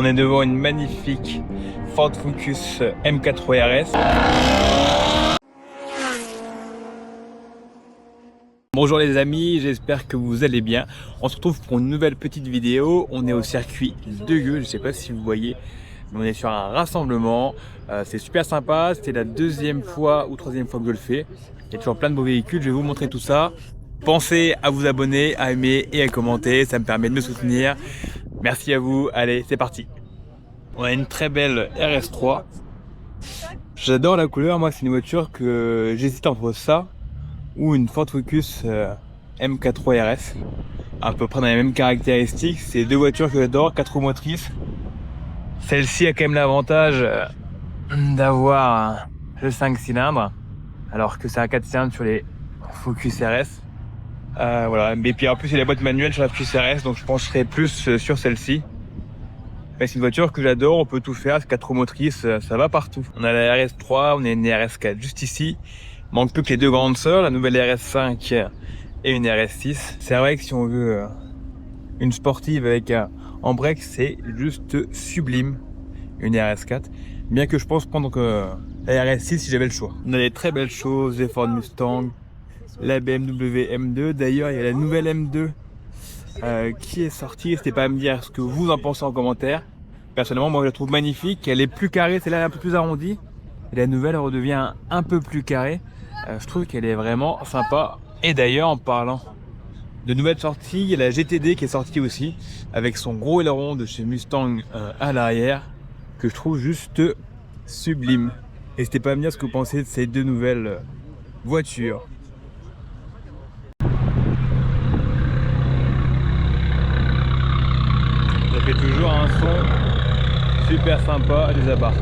On est devant une magnifique Ford Focus M4 RS. Bonjour les amis, j'espère que vous allez bien. On se retrouve pour une nouvelle petite vidéo. On est au circuit de Gueux, je ne sais pas si vous voyez, mais on est sur un rassemblement. C'est super sympa, c'était la deuxième fois ou troisième fois que je le fais. Il y a toujours plein de beaux véhicules, je vais vous montrer tout ça. Pensez à vous abonner, à aimer et à commenter, ça me permet de me soutenir. Merci à vous, allez c'est parti. On a une très belle RS3. J'adore la couleur, moi c'est une voiture que j'hésite entre ça ou une Ford Focus M4 RS. À peu près dans les mêmes caractéristiques, c'est deux voitures que j'adore, 4 roues motrices. Celle-ci a quand même l'avantage d'avoir le 5 cylindres, alors que c'est un 4 cylindres sur les Focus RS. Voilà, mais puis en plus il y a la boîte manuelle sur la Focus RS, donc je pencherai plus sur celle-ci. Mais c'est une voiture que j'adore, on peut tout faire, c'est 4 roues motrices, ça va partout. On a la RS3, on a une RS4 juste ici. Il manque plus que les deux grandes sœurs, la nouvelle RS5 et une RS6. C'est vrai que si on veut une sportive avec en break, c'est juste sublime, une RS4. Bien que je pense prendre la RS6 si j'avais le choix. On a des très belles choses, les Ford Mustang, la BMW M2. D'ailleurs, il y a la nouvelle M2 qui est sortie. N'hésitez pas à me dire ce que vous en pensez en commentaire. Personnellement, moi je la trouve magnifique. Elle est plus carrée, celle-là elle est un peu plus arrondie. Et la nouvelle elle redevient un peu plus carrée. Je trouve qu'elle est vraiment sympa. Et d'ailleurs, en parlant de nouvelles sorties, il y a la GTD qui est sortie aussi, avec son gros aileron de chez Mustang à l'arrière, que je trouve juste sublime. N'hésitez pas à me dire ce que vous pensez de ces deux nouvelles voitures. Ça fait toujours un son super sympa des Abarth.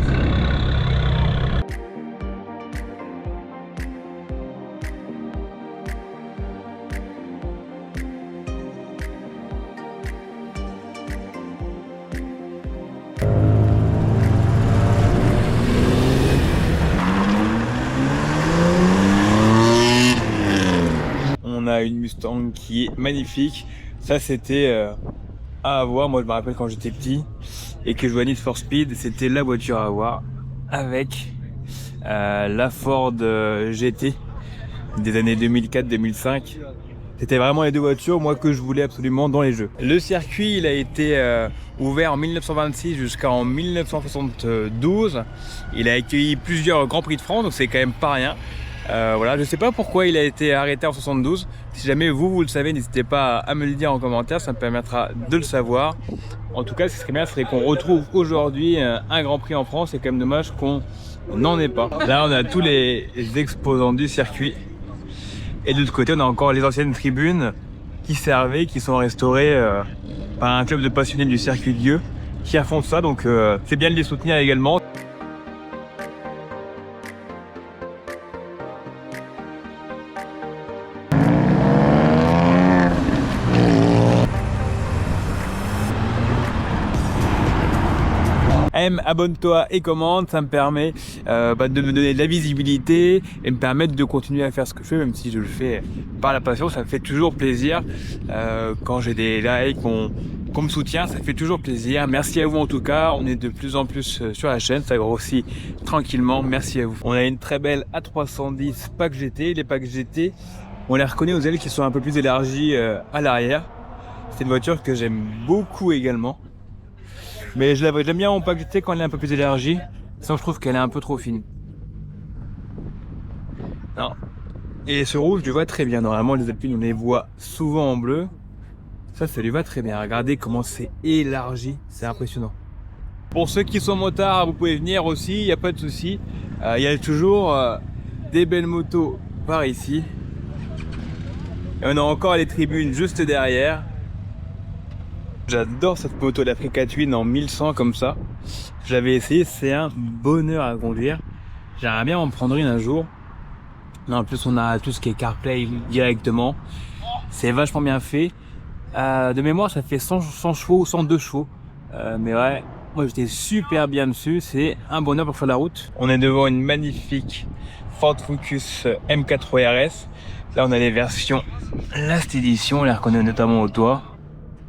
On a une Mustang qui est magnifique. Ça c'était à avoir. Moi je me rappelle quand j'étais petit et que je jouais à Need for Speed, c'était la voiture à avoir avec la Ford GT des années 2004-2005. C'était vraiment les deux voitures moi que je voulais absolument dans les jeux. Le circuit il a été ouvert en 1926 jusqu'en 1972. Il a accueilli plusieurs Grands Prix de France, donc c'est quand même pas rien. Voilà, je sais pas pourquoi il a été arrêté en 72. Si jamais vous le savez, n'hésitez pas à me le dire en commentaire, ça me permettra de le savoir. En tout cas, ce qui serait bien, ce serait qu'on retrouve aujourd'hui un Grand Prix en France. C'est quand même dommage qu'on n'en ait pas. Là, on a tous les exposants du circuit. Et de l'autre côté, on a encore les anciennes tribunes qui servaient, qui sont restaurées par un club de passionnés du circuit de Gueux qui a font ça. Donc, c'est bien de les soutenir également. Abonne-toi et commente, ça me permet de me donner de la visibilité et me permettre de continuer à faire ce que je fais, même si je le fais par la passion. Ça me fait toujours plaisir quand j'ai des likes, qu'on me soutient, ça fait toujours plaisir. Merci à vous en tout cas, on est de plus en plus sur la chaîne, ça grossit tranquillement, merci à vous. On a une très belle A310 pack GT, les packs GT, on les reconnaît aux ailes qui sont un peu plus élargies à l'arrière. C'est une voiture que j'aime beaucoup également. Mais j'aime bien en pack GT quand elle est un peu plus élargie. Sinon je trouve qu'elle est un peu trop fine. Non. Et ce rouge lui va très bien. Normalement les Alpines on les voit souvent en bleu. Ça lui va très bien. Regardez comment c'est élargi. C'est impressionnant. Pour ceux qui sont motards, vous pouvez venir aussi. Il n'y a pas de souci. Il y a toujours des belles motos par ici. Et on a encore les tribunes juste derrière. J'adore cette moto, l'Africa Twin en 1100 comme ça. Je l'avais essayé, c'est un bonheur à conduire. J'aimerais bien en prendre une un jour. Là, en plus, on a tout ce qui est CarPlay directement. C'est vachement bien fait. De mémoire, ça fait 100 chevaux ou 102 chevaux. Mais ouais, moi j'étais super bien dessus. C'est un bonheur pour faire la route. On est devant une magnifique Ford Focus M4 RS. Là, on a les versions Last Edition. On les reconnaît notamment au toit.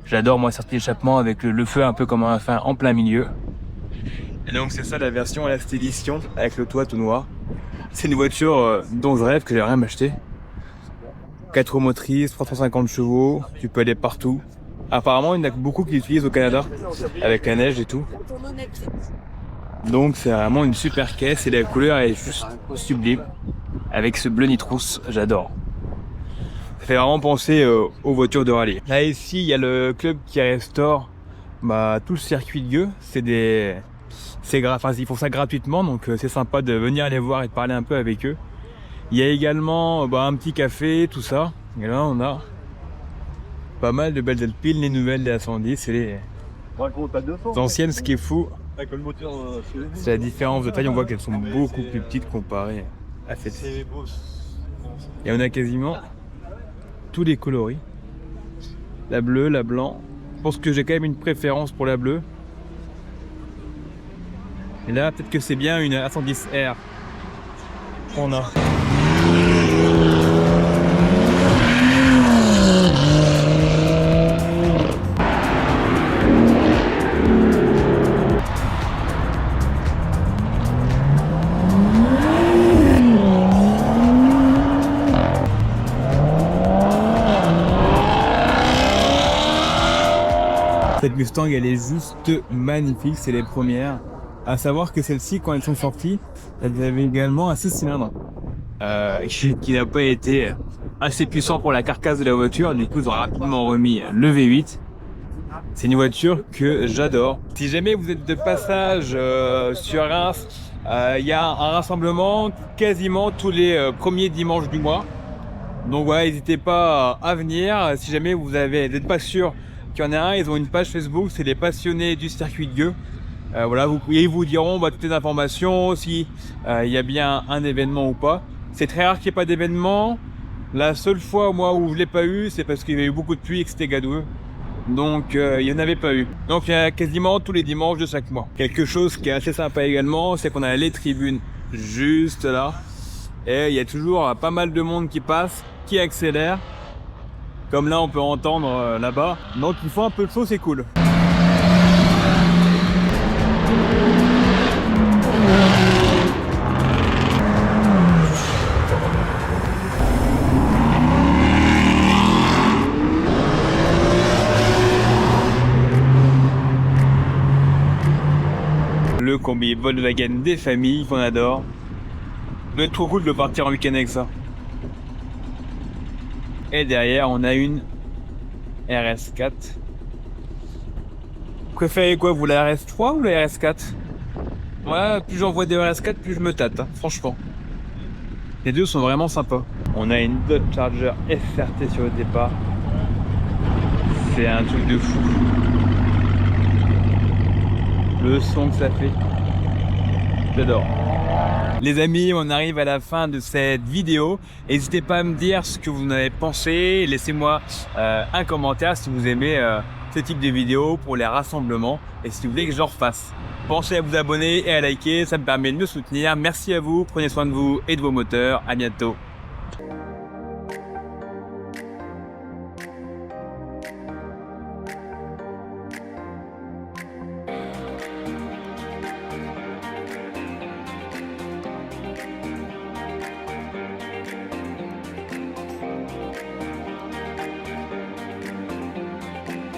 J'adore moi sortie d'échappement avec le feu un peu comme un fin en plein milieu. Et donc c'est ça la version à la cette édition avec le toit tout noir. C'est une voiture dont je rêve, que j'aimerais m'acheter. 4 roues motrices, 350 chevaux, tu peux aller partout. Apparemment il y en a beaucoup qui l'utilisent au Canada avec la neige et tout. Donc c'est vraiment une super caisse et la couleur est juste sublime. Avec ce bleu nitrousse, j'adore. Ça fait vraiment penser aux voitures de rallye. Là ici, il y a le club qui restaure tout le circuit de Gueux. Ils font ça gratuitement, donc c'est sympa de venir les voir et de parler un peu avec eux. Il y a également un petit café, tout ça. Et là, on a pas mal de belles Alpines, les nouvelles des A110 et les anciennes. Ce qui est fou, c'est la différence de taille. On voit qu'elles sont beaucoup plus petites comparées à celle-ci. Et on a quasiment tous les coloris. La bleue, la blanc. Je pense que j'ai quand même une préférence pour la bleue. Et là, peut-être que c'est bien une A110R qu'on a. Cette Mustang, elle est juste magnifique, c'est les premières. À savoir que celles-ci, quand elles sont sorties, elles avaient également un 6 cylindres qui n'a pas été assez puissant pour la carcasse de la voiture. Du coup, ils ont rapidement remis le V8. C'est une voiture que j'adore. Si jamais vous êtes de passage sur Reims, il y a un rassemblement quasiment tous les premiers dimanches du mois. Donc voilà, n'hésitez pas à venir. Si jamais vous n'êtes pas sûr qu'il y en a un, ils ont une page Facebook, c'est les passionnés du circuit de Gueux. Voilà, ils vous diront toutes les informations, si il y a bien un événement ou pas. C'est très rare qu'il n'y ait pas d'événement. La seule fois moi où je l'ai pas eu, c'est parce qu'il y avait eu beaucoup de pluie et que c'était gadoueux. Donc il n'y en avait pas eu. Donc il y a quasiment tous les dimanches de chaque mois. Quelque chose qui est assez sympa également, c'est qu'on a les tribunes juste là. Et il y a toujours pas mal de monde qui passe, qui accélère. Comme là on peut entendre là-bas. Donc il faut un peu de chaud, c'est cool. Le combi Volkswagen des familles qu'on adore. Ça doit être trop cool de partir en week-end avec ça. Et derrière on a une RS4. Vous préférez quoi, vous, la RS3 ou la RS4? Ouais, plus j'en vois des RS4, plus je me tâte, franchement. Les deux sont vraiment sympas. On a une Dodge Charger SRT sur le départ. C'est un truc de fou. Le son que ça fait, j'adore. Les amis, on arrive à la fin de cette vidéo. N'hésitez pas à me dire ce que vous en avez pensé. Laissez-moi un commentaire si vous aimez ce type de vidéos pour les rassemblements et si vous voulez que je refasse. Pensez à vous abonner et à liker, ça me permet de me soutenir. Merci à vous, prenez soin de vous et de vos moteurs. À bientôt.